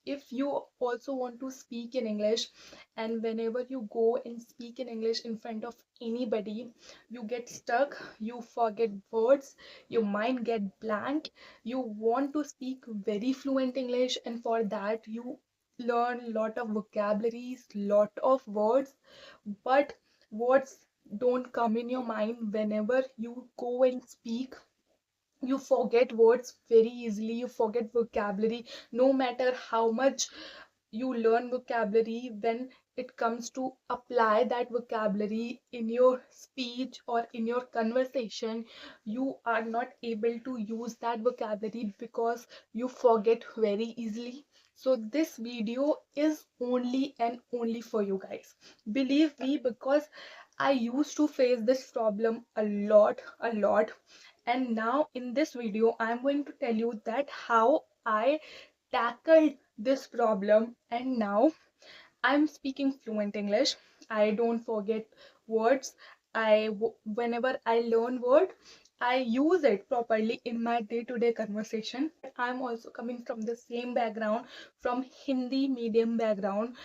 if you also want to speak in English, and whenever you go and speak in English in front of anybody, you get stuck, you forget words, your mind get blank, you want to speak very fluent English, and for that you learn lot of vocabularies, lot of words, but words don't come in your mind whenever you go and speak. You forget words very easily, you forget vocabulary, no matter how much you learn vocabulary. When it comes to apply that vocabulary in your speech or in your conversation, you are not able to use that vocabulary because you forget very easily. So this video is only and only for you guys, believe me, because I used to face this problem a lot. And now in this video I'm going to tell you that how I tackled this problem, and now I'm speaking fluent English. I don't forget words. Whenever I learn word, I use it properly in my day-to-day conversation. I'm also coming from the same background, from Hindi medium background,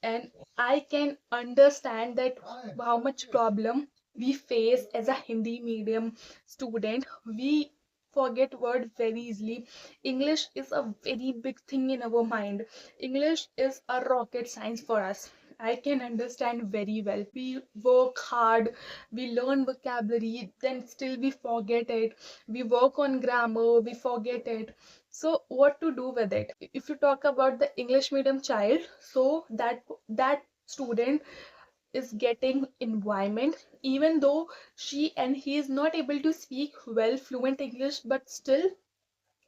and I can understand that how much problem we face as a Hindi medium student. We forget word very easily. English is a very big thing in our mind. English is a rocket science for us. I can understand very well. We work hard, we learn vocabulary, then still we forget it. We work on grammar, we forget it. So what to do with it? If you talk about the English medium child, so that student is getting environment, even though she and he is not able to speak well fluent English, but still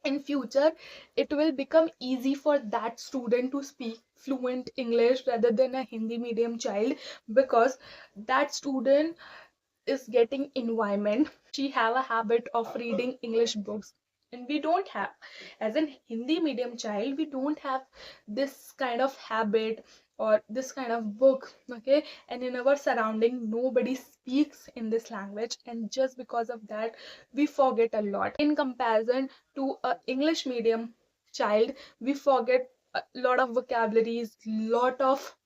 in future it will become easy for that student to speak fluent English rather than a Hindi medium child, because that student is getting environment. She have a habit of reading English books, and we don't have, as an Hindi medium child, we don't have this kind of habit or this kind of book. Okay, and in our surrounding nobody speaks in this language, and just because of that we forget a lot. In comparison to a English medium child, we forget a lot of vocabularies, lot of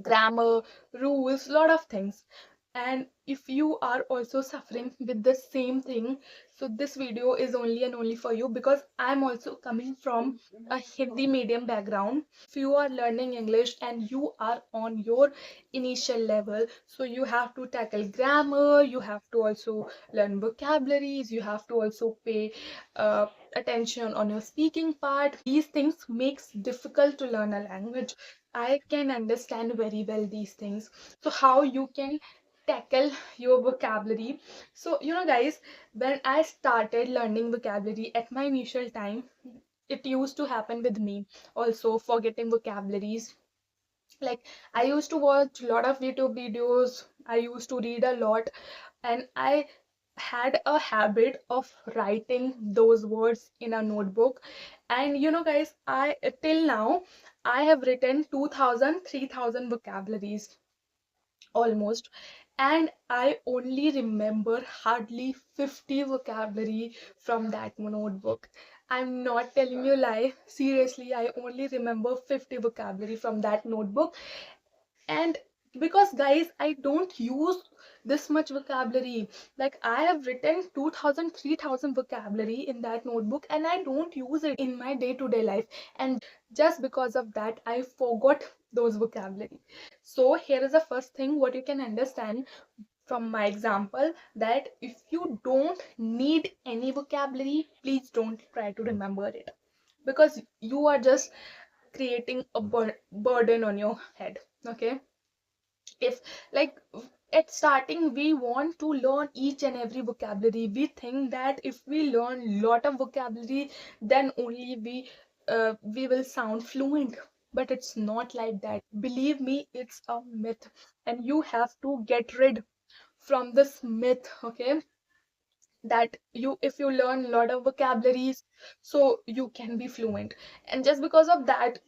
grammar, rules, lot of things. And if you are also suffering with the same thing, so this video is only and only for you, because I'm also coming from a Hindi medium background. If you are learning English and you are on your initial level, so you have to tackle grammar, you have to also learn vocabularies, you have to also pay attention on your speaking part. These things makes difficult to learn a language. I can understand very well these things. So how you can tackle your vocabulary? So guys, when I started learning vocabulary at my initial time, it used to happen with me also, forgetting vocabularies. Like, I used to watch a lot of YouTube videos, I used to read a lot, and I had a habit of writing those words in a notebook. And guys, I till now I have written 2000, 3000 vocabularies almost, and I only remember hardly 50 vocabulary from that notebook. I'm not telling you lie, seriously, I only remember 50 vocabulary from that notebook. And because guys, I don't use this much vocabulary. Like, I have written 2000, 3000 vocabulary in that notebook, and I don't use it in my day-to-day life, and just because of that I forgot those vocabulary. So here is the first thing what you can understand from my example, that if you don't need any vocabulary, please don't try to remember it, because you are just creating a burden on your head. Okay, if, like, at starting we want to learn each and every vocabulary, we think that if we learn lot of vocabulary, then only we will sound fluent. But it's not like that, believe me, it's a myth, and you have to get rid from this myth. Okay, that you, if you learn a lot of vocabularies, so you can be fluent. And just because of that,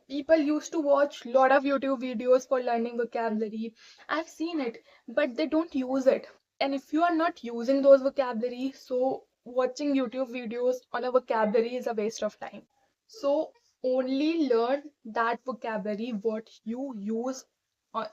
people used to watch a lot of YouTube videos for learning vocabulary. I've seen it, but they don't use it. And if you are not using those vocabulary, so watching YouTube videos on a vocabulary is a waste of time. So only learn that vocabulary what you use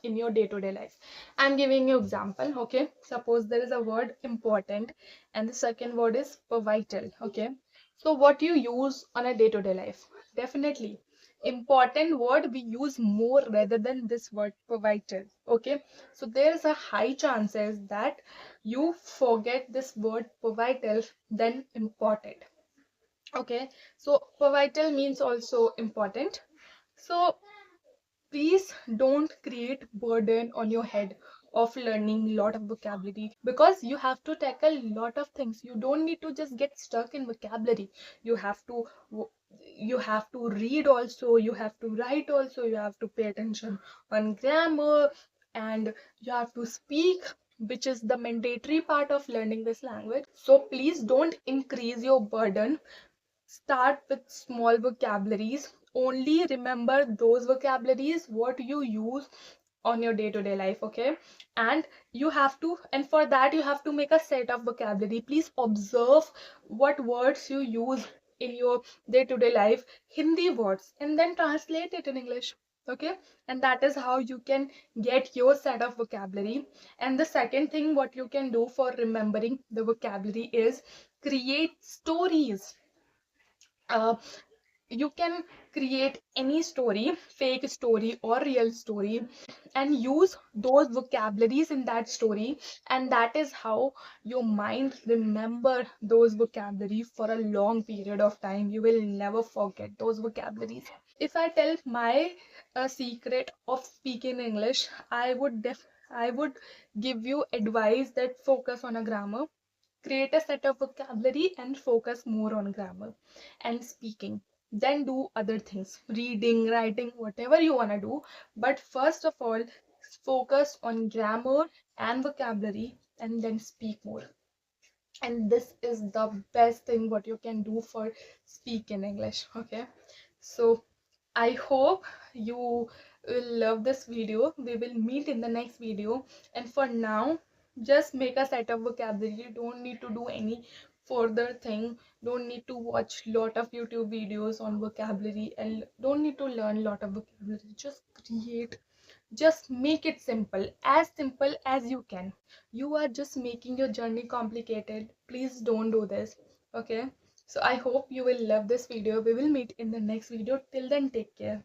in your day-to-day life. I'm giving you example. Okay, suppose there is a word important and the second word is vital. Okay, so what you use on a day-to-day life, definitely important word we use more rather than this word vital. Okay, so there's a high chances that you forget this word vital than important. Okay, so vital means also important. So please don't create burden on your head of learning lot of vocabulary, because you have to tackle lot of things. You don't need to just get stuck in vocabulary. You have to you have to read also, you have to write also, you have to pay attention on grammar, and you have to speak, which is the mandatory part of learning this language. So please don't increase your burden. Start with small vocabularies. Only remember those vocabularies what you use on your day-to-day life. Okay, and you have to, and for that you have to make a set of vocabulary. Please observe what words you use in your day-to-day life, Hindi words, and then translate it in English. Okay, and that is how you can get your set of vocabulary. And the second thing what you can do for remembering the vocabulary is create stories. uh, you can create any story, fake story or real story, and use those vocabularies in that story, and that is how your mind remember those vocabulary for a long period of time. You will never forget those vocabularies. If I tell my secret of speaking English, I would give you advice that focus on a grammar, create a set of vocabulary and focus more on grammar and speaking. Then do other things, reading, writing, whatever you want to do. But first of all, focus on grammar and vocabulary and then speak more. And this is the best thing what you can do for speak in English. Okay, so I hope you will love this video. We will meet in the next video, and for now just make a set of vocabulary. You don't need to do any further thing, don't need to watch lot of YouTube videos on vocabulary, and don't need to learn lot of vocabulary. Just create, just make it simple as you can. You are just making your journey complicated. Please don't do this. Okay, so I hope you will love this video. We will meet in the next video. Till then, take care.